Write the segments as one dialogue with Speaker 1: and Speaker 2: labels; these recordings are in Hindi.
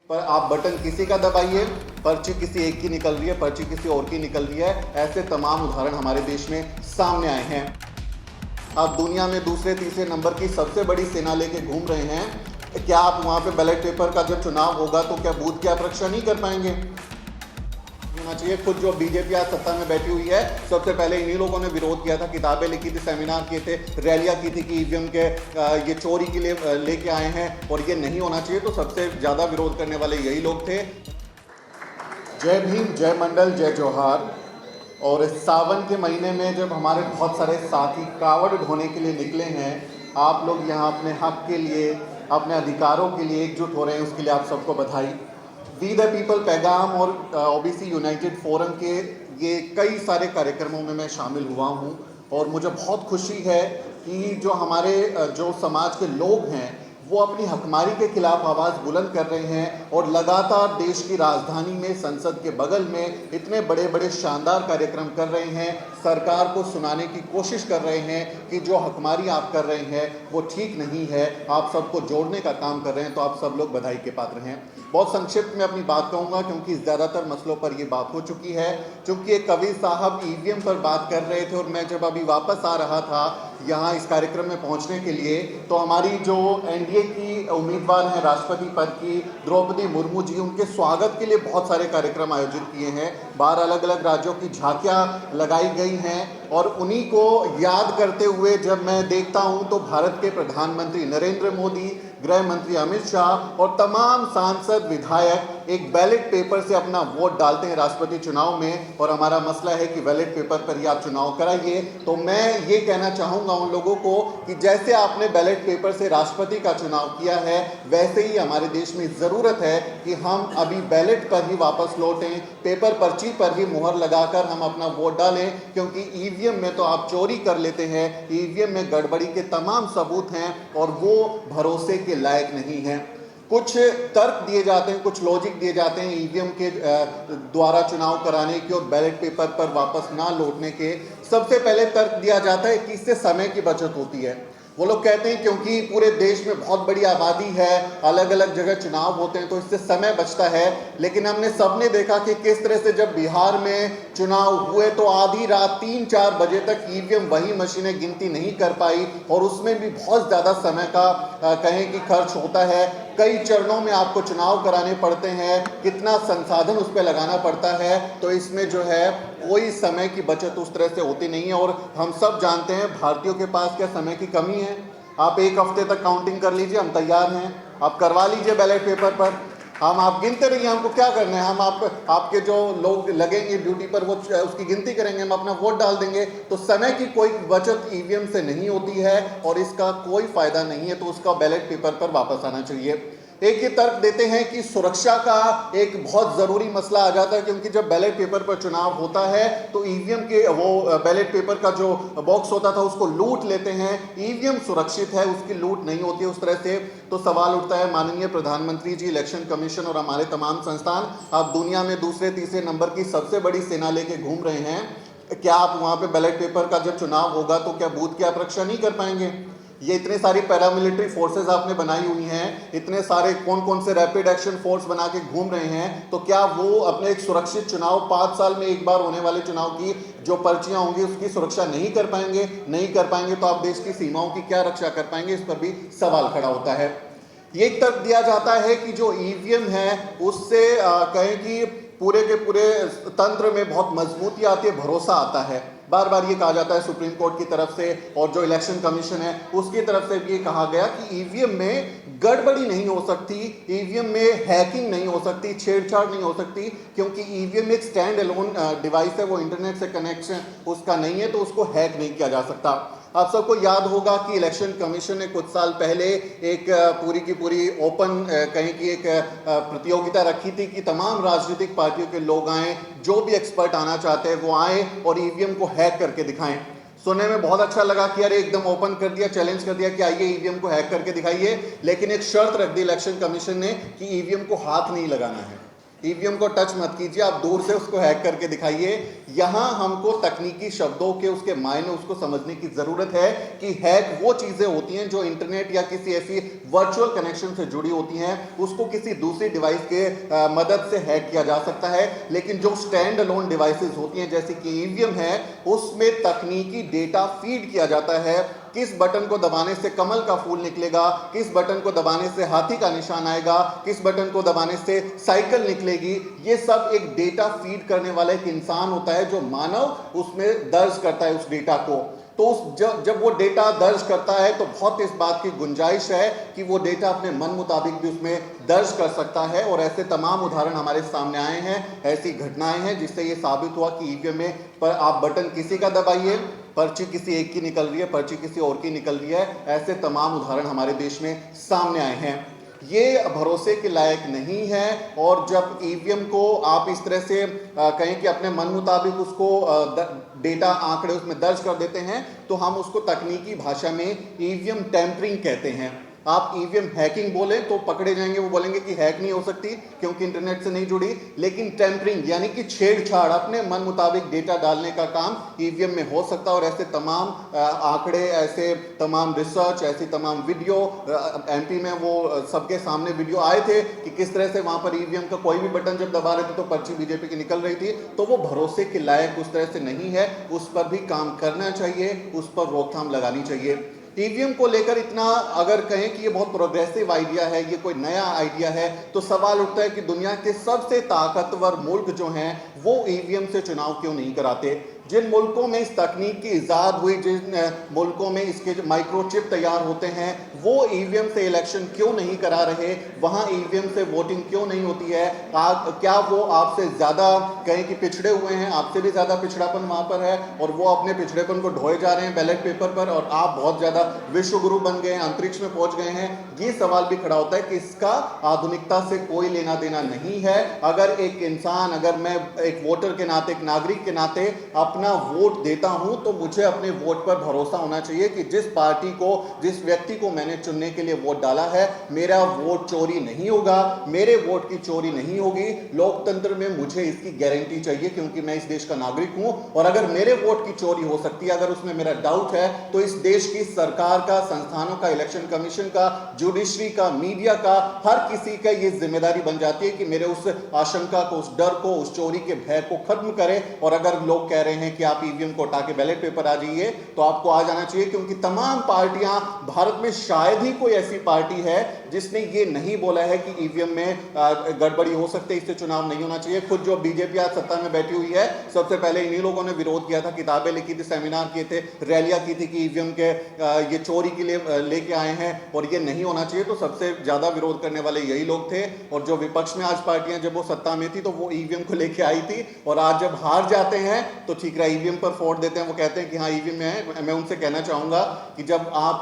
Speaker 1: पर आप बटन किसी का दबाइए, पर्ची किसी एक की निकल रही है, पर्ची किसी और की निकल रही है। ऐसे तमाम उदाहरण हमारे देश में सामने आए हैं। आप दुनिया में दूसरे तीसरे नंबर की सबसे बड़ी सेना लेके घूम रहे हैं। क्या आप वहाँ पे बैलेट पेपर का जब चुनाव होगा तो क्या बूथ की आप रक्षा नहीं कर पाएंगे? होना चाहिए। खुद जो बीजेपी आज सत्ता में बैठी हुई है, सबसे पहले इन्हीं लोगों ने विरोध किया था, किताबें लिखी थी, सेमिनार किए थे, रैलियां की थी कि ईवीएम के ये चोरी के लिए लेके आए हैं और ये नहीं होना चाहिए। तो सबसे ज़्यादा विरोध करने वाले यही लोग थे। जय भीम, जय मंडल, जय जोहार। और इस सावन के महीने में जब हमारे बहुत सारे साथी कावड़ ढोने के लिए निकले हैं, आप लोग यहाँ अपने हक के लिए, अपने अधिकारों के लिए एकजुट हो रहे हैं, उसके लिए आप सबको बधाई। वी द पीपल पैगाम और ओबीसी यूनाइटेड फोरम के ये कई सारे कार्यक्रमों में मैं शामिल हुआ हूँ और मुझे बहुत खुशी है कि जो हमारे जो समाज के लोग हैं वो अपनी हकमारी के खिलाफ आवाज़ बुलंद कर रहे हैं और लगातार देश की राजधानी में, संसद के बगल में इतने बड़े बड़े शानदार कार्यक्रम कर रहे हैं। सरकार को सुनाने की कोशिश कर रहे हैं कि जो हकमारी आप कर रहे हैं वो ठीक नहीं है, आप सबको जोड़ने का काम कर रहे हैं। तो आप सब लोग बधाई के पात्र हैं। बहुत संक्षिप्त में अपनी बात कहूँगा क्योंकि ज़्यादातर मसलों पर ये बात हो चुकी है। चूँकि एक कवि साहब ईवीएम पर बात कर रहे थे और मैं जब अभी वापस आ रहा था यहाँ इस कार्यक्रम में पहुँचने के लिए, तो हमारी जो एनडीए की उम्मीदवार हैं राष्ट्रपति पद की, द्रौपदी मुर्मू जी, उनके स्वागत के लिए बहुत सारे कार्यक्रम आयोजित किए हैं। बाहर अलग अलग राज्यों की झांकियाँ लगाई गई हैं और उन्हीं को याद करते हुए जब मैं देखता हूँ तो भारत के प्रधानमंत्री नरेंद्र मोदी, गृह मंत्री अमित शाह और तमाम सांसद, विधायक एक बैलेट पेपर से अपना वोट डालते हैं राष्ट्रपति चुनाव में। और हमारा मसला है कि बैलेट पेपर पर ही आप चुनाव कराइए। तो मैं ये कहना चाहूँगा उन लोगों को कि जैसे आपने बैलेट पेपर से राष्ट्रपति का चुनाव किया है, वैसे ही हमारे देश में ज़रूरत है कि हम अभी बैलेट पर ही वापस लौटें, पेपर पर्ची पर ही मुहर लगाकर हम अपना वोट डालें। क्योंकि ईवीएम में तो आप चोरी कर लेते हैं, ईवीएम में गड़बड़ी के तमाम सबूत हैं और वो भरोसे के लायक नहीं है। कुछ तर्क दिए जाते हैं, कुछ लॉजिक दिए जाते हैं ईवीएम के द्वारा चुनाव कराने के और बैलेट पेपर पर वापस ना लौटने के। सबसे पहले तर्क दिया जाता है कि इससे समय की बचत होती है। वो लोग कहते हैं क्योंकि पूरे देश में बहुत बड़ी आबादी है, अलग अलग जगह चुनाव होते हैं तो इससे समय बचता है। लेकिन हमने सबने देखा कि किस तरह से जब बिहार में चुनाव हुए तो आधी रात 3-4 बजे तक ईवीएम वही मशीनें गिनती नहीं कर पाई और उसमें भी बहुत ज़्यादा समय का कहें कि खर्च होता है। कई चरणों में आपको चुनाव कराने पड़ते हैं, कितना संसाधन उस पर लगाना पड़ता है। तो इसमें जो है कोई समय की बचत उस तरह से होती नहीं है। और हम सब जानते हैं भारतीयों के पास क्या समय की कमी है। आप एक हफ्ते तक काउंटिंग कर लीजिए, हम तैयार हैं। आप करवा लीजिए बैलेट पेपर पर, हम आप गिनते रहिए, हमको क्या करना है। हम आपके जो लोग लगेंगे ड्यूटी पर वो उसकी गिनती करेंगे, हम अपना वोट डाल देंगे। तो समय की कोई बचत ईवीएम से नहीं होती है और इसका कोई फ़ायदा नहीं है। तो उसका बैलेट पेपर पर वापस आना चाहिए। एक ये तर्क देते हैं कि सुरक्षा का एक बहुत ज़रूरी मसला आ जाता है क्योंकि जब बैलेट पेपर पर चुनाव होता है तो ईवीएम के वो बैलेट पेपर का जो बॉक्स होता था उसको लूट लेते हैं। ईवीएम सुरक्षित है, उसकी लूट नहीं होती उस तरह से। तो सवाल उठता है, माननीय प्रधानमंत्री जी, इलेक्शन कमीशन और हमारे तमाम संस्थान, आप दुनिया में दूसरे तीसरे नंबर की सबसे बड़ी सेना लेके घूम रहे हैं। क्या आप वहाँ पे बैलेट पेपर का जब चुनाव होगा तो क्या बूथ की आप रक्षा नहीं कर पाएंगे? ये इतने सारी पैरामिलिट्री फोर्सेस आपने बनाई हुई हैं, इतने सारे कौन कौन से रैपिड एक्शन फोर्स बना के घूम रहे हैं, तो क्या वो अपने एक सुरक्षित चुनाव 5 साल में एक बार होने वाले चुनाव की जो पर्चियां होंगी उसकी सुरक्षा नहीं कर पाएंगे? नहीं कर पाएंगे तो आप देश की सीमाओं की क्या रक्षा कर पाएंगे? इस पर भी सवाल खड़ा होता है। ये एक तर्क दिया जाता है कि जो ईवीएम है उससे कहें कि पूरे के पूरे तंत्र में बहुत मजबूती आती है, भरोसा आता है। बार बार ये कहा जाता है सुप्रीम कोर्ट की तरफ से और जो इलेक्शन कमीशन है उसकी तरफ से भी ये कहा गया कि ईवीएम में गड़बड़ी नहीं हो सकती, ईवीएम में हैकिंग नहीं हो सकती, छेड़छाड़ नहीं हो सकती, क्योंकि ईवीएम एक स्टैंड अलोन डिवाइस है, वो इंटरनेट से कनेक्शन उसका नहीं है, तो उसको हैक नहीं किया जा सकता। आप सबको याद होगा कि इलेक्शन कमीशन ने कुछ साल पहले एक पूरी की पूरी ओपन कहीं की एक प्रतियोगिता रखी थी कि तमाम राजनीतिक पार्टियों के लोग आए, जो भी एक्सपर्ट आना चाहते हैं वो आए और ईवीएम को हैक करके दिखाएं। सुनने में बहुत अच्छा लगा कि यार एकदम ओपन कर दिया, चैलेंज कर दिया कि आइए ईवीएम को हैक करके दिखाइए। लेकिन एक शर्त रख दी इलेक्शन कमीशन ने कि ईवीएम को हाथ नहीं लगाना है। ईवीएम को टच मत कीजिए, आप दूर से उसको हैक करके दिखाइए। यहां हमको तकनीकी शब्दों के उसके मायने उसको समझने की जरूरत है कि हैक वो चीजें होती हैं जो इंटरनेट या किसी ऐसी वर्चुअल कनेक्शन से जुड़ी होती हैं, उसको किसी दूसरी डिवाइस के मदद से हैक किया जा सकता है। लेकिन जो स्टैंड अलोन डिवाइसेस होती हैं जैसे कि ईवीएम है, उसमें तकनीकी डेटा फीड किया जाता है। किस बटन को दबाने से कमल का फूल निकलेगा, किस बटन को दबाने से हाथी का निशान आएगा, किस बटन को दबाने से साइकिल निकलेगी, ये सब एक डेटा फीड करने वाला एक इंसान होता है जो मानव उसमें दर्ज करता है उस डेटा को। तो जब वो डेटा दर्ज करता है तो बहुत इस बात की गुंजाइश है कि वो डेटा अपने मन मुताबिक भी उसमें दर्ज कर सकता है। और ऐसे तमाम उदाहरण हमारे सामने आए हैं, ऐसी घटनाएं हैं जिससे ये साबित हुआ कि ईवीएम में पर आप बटन किसी का दबाइए, पर्ची किसी एक की निकल रही है, पर्ची किसी और की निकल रही है। ऐसे तमाम उदाहरण हमारे देश में सामने आए हैं। ये भरोसे के लायक नहीं है। और जब ईवीएम को आप इस तरह से कहें कि अपने मन मुताबिक उसको डेटा आंकड़े उसमें दर्ज कर देते हैं, तो हम उसको तकनीकी भाषा में ईवीएम टैंपरिंग कहते हैं। आप ईवीएम हैकिंग बोले तो पकड़े जाएंगे, वो बोलेंगे कि हैक नहीं हो सकती क्योंकि इंटरनेट से नहीं जुड़ी। लेकिन टैंपरिंग यानी कि छेड़छाड़, अपने मन मुताबिक डेटा डालने का काम ईवीएम में हो सकता है। और ऐसे तमाम आंकड़े, ऐसे तमाम रिसर्च, ऐसी तमाम वीडियो एमपी में वो सबके सामने वीडियो आए थे कि किस तरह से वहां पर ईवीएम का कोई भी बटन जब दबा रहे थे तो पर्ची बीजेपी की निकल रही थी। तो वो भरोसे के लायक उस तरह से नहीं है, उस पर भी काम करना चाहिए, उस पर रोकथाम लगानी चाहिए। ईवीएम को लेकर इतना अगर कहें कि ये बहुत प्रोग्रेसिव आइडिया है, ये कोई नया आइडिया है, तो सवाल उठता है कि दुनिया के सबसे ताकतवर मुल्क जो हैं वो ईवीएम से चुनाव क्यों नहीं कराते। जिन मुल्कों में इस तकनीक की इजाद हुई, जिन मुल्कों में इसके जो माइक्रोचिप तैयार होते हैं, वो ईवीएम से इलेक्शन क्यों नहीं करा रहे, वहां ईवीएम से वोटिंग क्यों नहीं होती है। क्या वो आपसे ज्यादा कहें कि पिछड़े हुए हैं, आपसे भी ज्यादा पिछड़ापन वहां पर है और वो अपने पिछड़ेपन को ढोए जा रहे हैं बैलेट पेपर पर, और आप बहुत ज्यादा विश्व गुरु बन गए हैं, अंतरिक्ष में पहुंच गए हैं। ये सवाल भी खड़ा होता है कि इसका आधुनिकता से कोई लेना देना नहीं है। अगर एक इंसान, अगर मैं एक वोटर के नाते, एक नागरिक के नाते अपना वोट देता हूं, तो मुझे अपने वोट पर भरोसा होना चाहिए कि जिस पार्टी को, जिस व्यक्ति को मैंने चुनने के लिए वोट डाला है, मेरा वोट चोरी नहीं होगा, मेरे वोट की चोरी नहीं होगी। लोकतंत्र में मुझे इसकी गारंटी चाहिए क्योंकि मैं इस देश का नागरिक हूं। और अगर मेरे वोट की चोरी हो सकती है, अगर उसमें मेरा डाउट है, तो इस देश की सरकार का, संस्थानों का, इलेक्शन कमीशन का, जुडिशरी का, मीडिया का, हर किसी का ये जिम्मेदारी बन जाती है कि मेरे उस आशंका को, उस डर को, उस चोरी के भय को खत्म करें। और अगर लोग कह रहे हैं कि आप ईवीएम को हटा के बैलेट पेपर आ जाइए, तो आपको आ जाना चाहिए, क्योंकि तमाम पार्टियां, भारत में शायद ही कोई ऐसी पार्टी है जिसने ये नहीं बोला है कि ईवीएम में गड़बड़ी हो सकती है, इससे चुनाव नहीं होना चाहिए। खुद जो बीजेपी आज सत्ता में बैठी हुई है, सबसे पहले इन्हीं लोगों ने विरोध किया था, किताबें लिखी थी, सेमिनार किए थे, रैलियां की थी कि ईवीएम के ये चोरी के लिए लेके आए हैं और ये नहीं होना चाहिए। तो सबसे ज्यादा विरोध करने वाले यही लोग थे। और जो विपक्ष में आज पार्टियां, जब वो सत्ता में थी तो वो ईवीएम को लेके आई थी, और आज जब हार जाते हैं तो ठीक है, ईवीएम पर फोड़ देते हैं। वो कहते हैं कि हाँ ईवीएम में है। मैं उनसे कहना चाहूंगा कि जब आप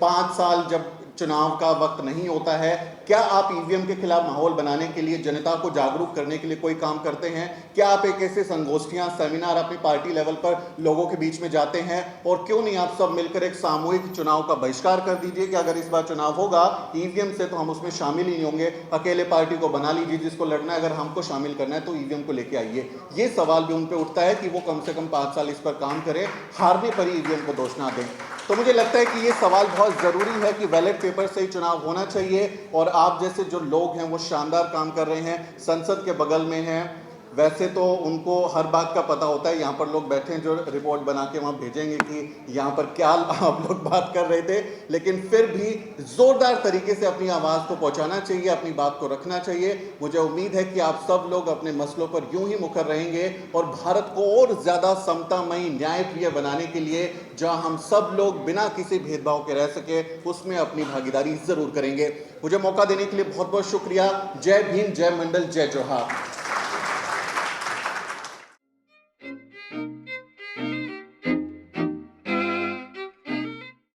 Speaker 1: 5 साल जब चुनाव का वक्त नहीं होता है, क्या आप ईवीएम के खिलाफ माहौल बनाने के लिए, जनता को जागरूक करने के लिए कोई काम करते हैं? क्या आप एक ऐसे संगोष्ठियां, सेमिनार अपनी पार्टी लेवल पर लोगों के बीच में जाते हैं? और क्यों नहीं आप सब मिलकर एक सामूहिक चुनाव का बहिष्कार कर दीजिए कि अगर इस बार चुनाव होगा ईवीएम से तो हम उसमें शामिल ही नहीं होंगे, अकेले पार्टी को बना लीजिए जिसको लड़ना है, अगर हमको शामिल करना है तो ईवीएम को लेके आइए। ये सवाल भी उन पर उठता है कि वो कम से कम 5 साल इस पर काम करें, हारने पर ही ईवीएम को दोष ना दें। तो मुझे लगता है कि ये सवाल बहुत ज़रूरी है कि बैलेट पेपर से ही चुनाव होना चाहिए। और आप जैसे जो लोग हैं वो शानदार काम कर रहे हैं, संसद के बगल में हैं, वैसे तो उनको हर बात का पता होता है। यहाँ पर लोग बैठे हैं जो रिपोर्ट बना के वहाँ भेजेंगे कि यहाँ पर क्या आप लोग बात कर रहे थे, लेकिन फिर भी ज़ोरदार तरीके से अपनी आवाज़ को पहुँचाना चाहिए, अपनी बात को रखना चाहिए। मुझे उम्मीद है कि आप सब लोग अपने मसलों पर यूं ही मुखर रहेंगे और भारत को और ज़्यादा समतामयी, न्यायप्रिय बनाने के लिए, जहाँ हम सब लोग बिना किसी भेदभाव के रह सके, उसमें अपनी भागीदारी ज़रूर करेंगे। मुझे मौका देने के लिए बहुत बहुत शुक्रिया। जय भीम, जय मंडल, जय जोहार।